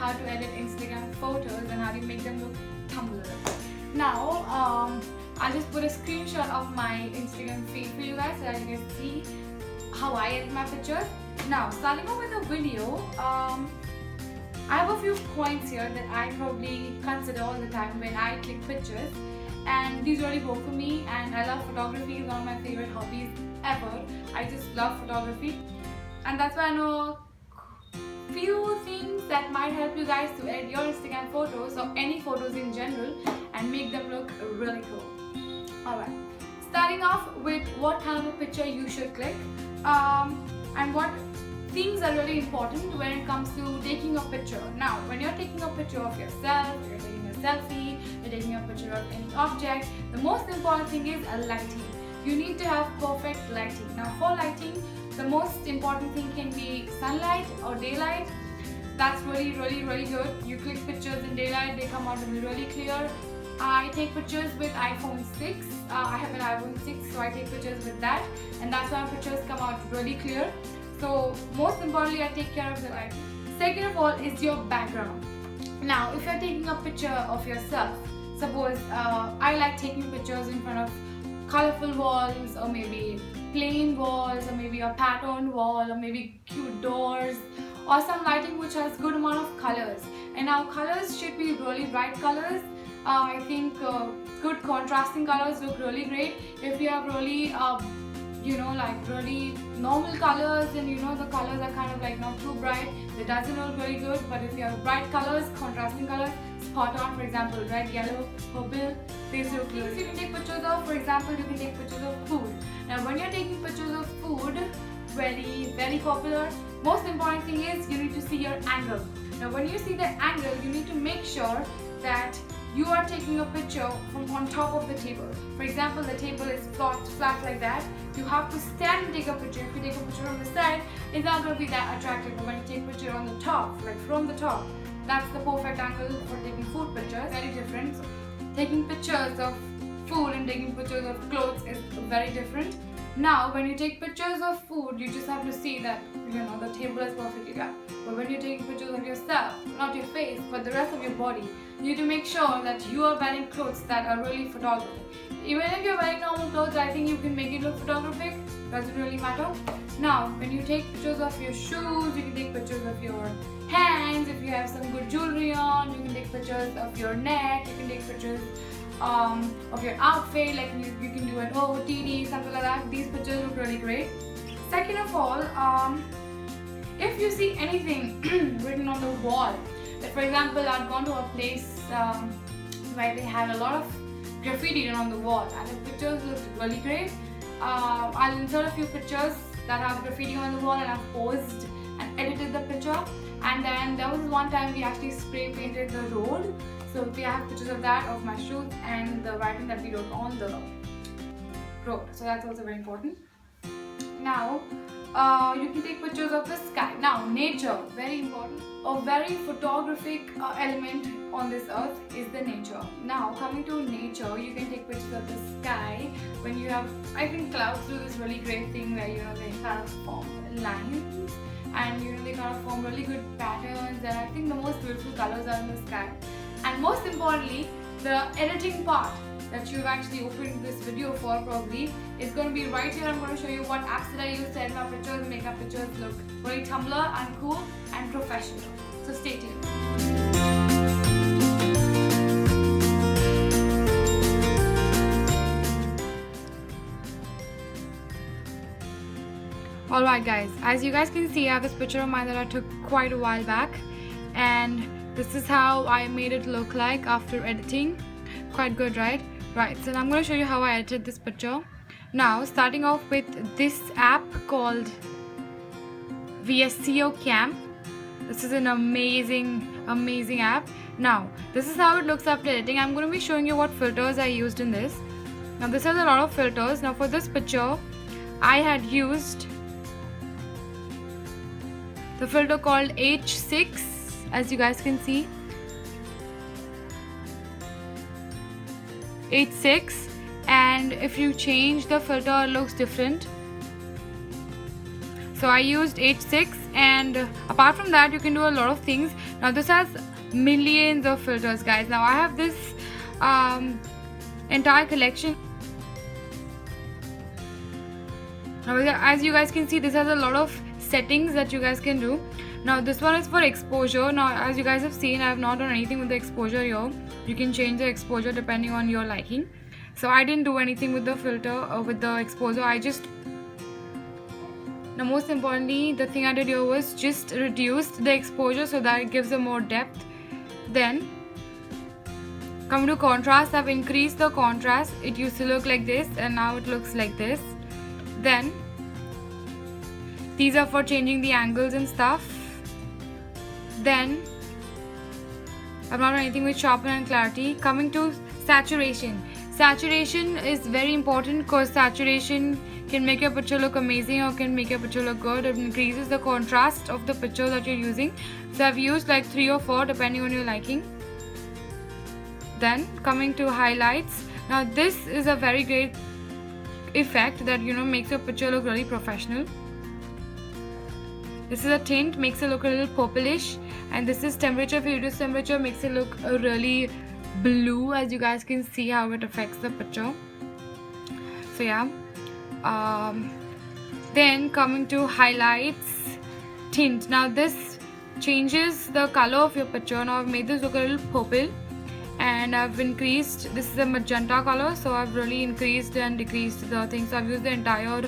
how to edit Instagram photos and how to make them look Tumblr. Now, I'll just put a screenshot of my Instagram feed for you guys so that you can see how I edit my pictures. Now, starting off with the video, I have a few points here that I probably consider all the time when I click pictures, and these really work for me. And I love photography. It's one of my favorite hobbies ever. I just love photography, and that's why I know few things that might help you guys to edit your Instagram photos or any photos in general and make them look really cool. Alright, starting off with what kind of a picture you should click, and what things are really important when it comes to taking a picture. Now, when you're taking a picture of yourself, you're taking a selfie, you're taking a picture of any object, the most important thing is lighting. You need to have perfect lighting. Now, for lighting, the most important thing can be sunlight or daylight. That's really good. You click pictures in daylight, they come out to be really clear. I take pictures with iPhone 6. I have an iPhone 6, so I take pictures with that, and that's why my pictures come out really clear. So most importantly, I take care of the light. Second of all is your background. Now, if you're taking a picture of yourself, suppose I like taking pictures in front of colorful walls, or maybe plain walls, or maybe a patterned wall, or maybe cute doors, or some lighting which has good amount of colors. And now colors should be really bright colors. I think good contrasting colors look really great. If you have really like really normal colors, and the colors are kind of like not too bright, it doesn't look very good. But if you have bright colors, contrasting colors, spot on, for example red, yellow, purple, these look good. You can take pictures of, for example, you can take pictures of food. Now, when you're taking pictures of food, very popular, most important thing is you need to see your angle. Now, when you see the angle, you need to make sure that you are taking a picture from on top of the table. For example, the table is flat like that. You have to stand and take a picture. If you take a picture from the side, it's not going to be that attractive. But when you take a picture on the top, like from the top, that's the perfect angle for taking food pictures. Very different. So, taking pictures of food and taking pictures of clothes is very different. Now, when you take pictures of food, you just have to see that the table is perfectly done. But when you're taking pictures of yourself, not your face, but the rest of your body, you need to make sure that you are wearing clothes that are really photographic. Even if you're wearing normal clothes, I think you can make it look photographic. Doesn't really matter. Now, when you take pictures of your shoes, you can take pictures of your hands. If you have some good jewelry on, you can take pictures of your neck. You can take pictures of your outfit, like you can do an OOTD, something like that. These pictures look really great. Second of all, if you see anything written on the wall, like for example, I've gone to a place where they had a lot of graffiti on the wall, and the pictures looked really great. I'll insert a few pictures that have graffiti on the wall, and I've posed and edited the picture. And then there was one time we actually spray painted the road. So we have pictures of that, of my shoes, and the writing that we wrote on the road. So that's also very important. Now, you can take pictures of the sky. Now, nature, very important. A very photographic element on this earth is the nature. Now, coming to nature, you can take pictures of the sky when you have, I think clouds do this really great thing where they kind of form lines, and they kind of form really good patterns, and I think the most beautiful colors are in the sky. And most importantly, the editing part that you've actually opened this video for probably is going to be right here. I'm going to show you what apps that I use to edit my pictures and make my pictures look very Tumblr and cool and professional. So stay tuned. Alright guys, as you guys can see, I have this picture of mine that I took quite a while back, and this is how I made it look like after editing. Quite good, right? Right, so I'm going to show you how I edited this picture. Now, starting off with this app called VSCO Cam. This is an amazing app. Now, this is how it looks after editing. I'm going to be showing you what filters I used in this. Now, this has a lot of filters. Now, for this picture, I had used the filter called H6, as you guys can see. H6, and if you change the filter, it looks different. So I used H6, and apart from that you can do a lot of things. Now this has millions of filters, guys. Now I have this entire collection. Now as you guys can see, this has a lot of settings that you guys can do. Now this one is for exposure. Now as you guys have seen, I have not done anything with the exposure here. You can change the exposure depending on your liking. So I didn't do anything with the filter or with the exposure. Now most importantly, the thing I did here was just reduced the exposure so that it gives a more depth. Then coming to contrast, I've increased the contrast. It used to look like this and now it looks like this. Then these are for changing the angles and stuff. Then I've not done anything with sharpen and clarity. Coming to saturation. Saturation is very important because saturation can make your picture look amazing or can make your picture look good. It increases the contrast of the picture that you're using. So I've used like 3 or 4 depending on your liking. Then coming to highlights. Now this is a very great effect that makes your picture look really professional. This is a tint, makes it look a little purplish, and this is temperature. If you reduce temperature, makes it look really blue, as you guys can see how it affects the picture. So yeah. Then coming to highlights, tint. Now this changes the color of your picture. Now I've made this look a little purple, and I've increased, this is a magenta color, so I've really increased and decreased the thing. So I've used the entire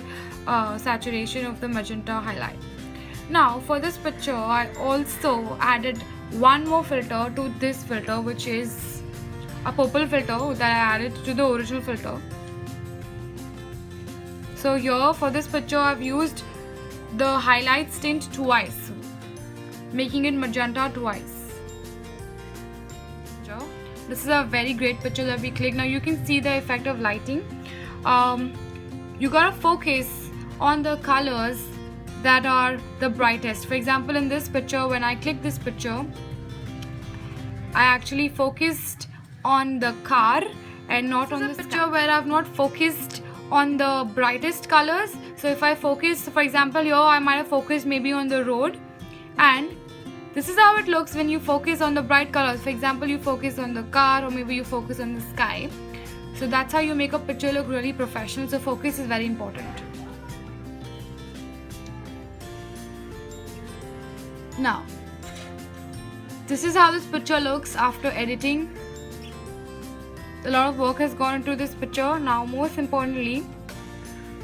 saturation of the magenta highlight. Now for this picture, I also added one more filter to this filter, which is a purple filter that I added to the original filter. So here for this picture, I've used the highlights tint twice, making it magenta twice. This is a very great picture that we clicked. Now you can see the effect of lighting. You gotta focus on the colors that are the brightest. For example, in this picture, when I click this picture, I actually focused on the car and not on this picture where I've not focused on the brightest colors. So if I focus, for example here, I might have focused maybe on the road, and this is how it looks when you focus on the bright colors. For example, you focus on the car, or maybe you focus on the sky. So that's how you make a picture look really professional. So focus is very important. Now this is how this picture looks after editing. A lot of work has gone into this picture. Now most importantly,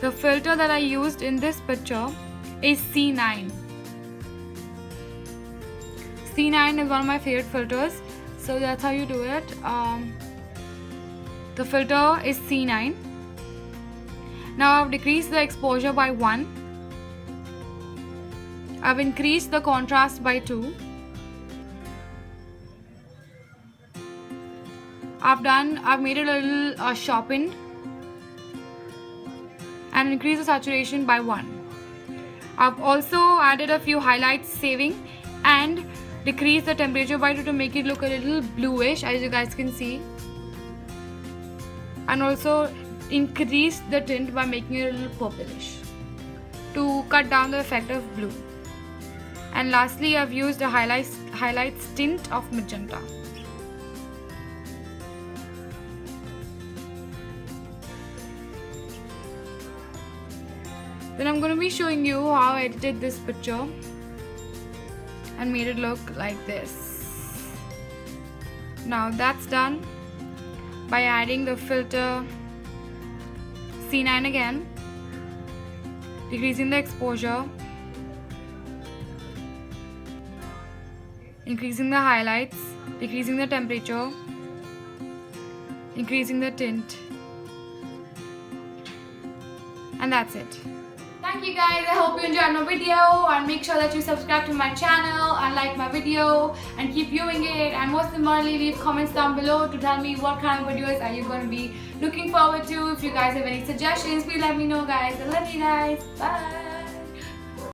the filter that I used in this picture is C9. C9 is one of my favorite filters, so that's how you do it. The filter is C9. Now I've decreased the exposure by 1. I've increased the contrast by 2. I've made it a little sharpened, and increased the saturation by 1. I've also added a few highlights saving and decreased the temperature by 2 to make it look a little bluish, as you guys can see, and also increased the tint by making it a little purplish to cut down the effect of blue. And lastly, I've used a highlights tint of magenta. Then I'm going to be showing you how I edited this picture and made it look like this. Now that's done by adding the filter C9 again, decreasing the exposure, increasing the highlights, decreasing the temperature, increasing the tint, and that's it. Thank you guys, I hope you enjoyed my video, and make sure that you subscribe to my channel and like my video and keep viewing it, and most importantly leave comments down below to tell me what kind of videos are you going to be looking forward to. If you guys have any suggestions, please let me know guys. I love you guys, bye.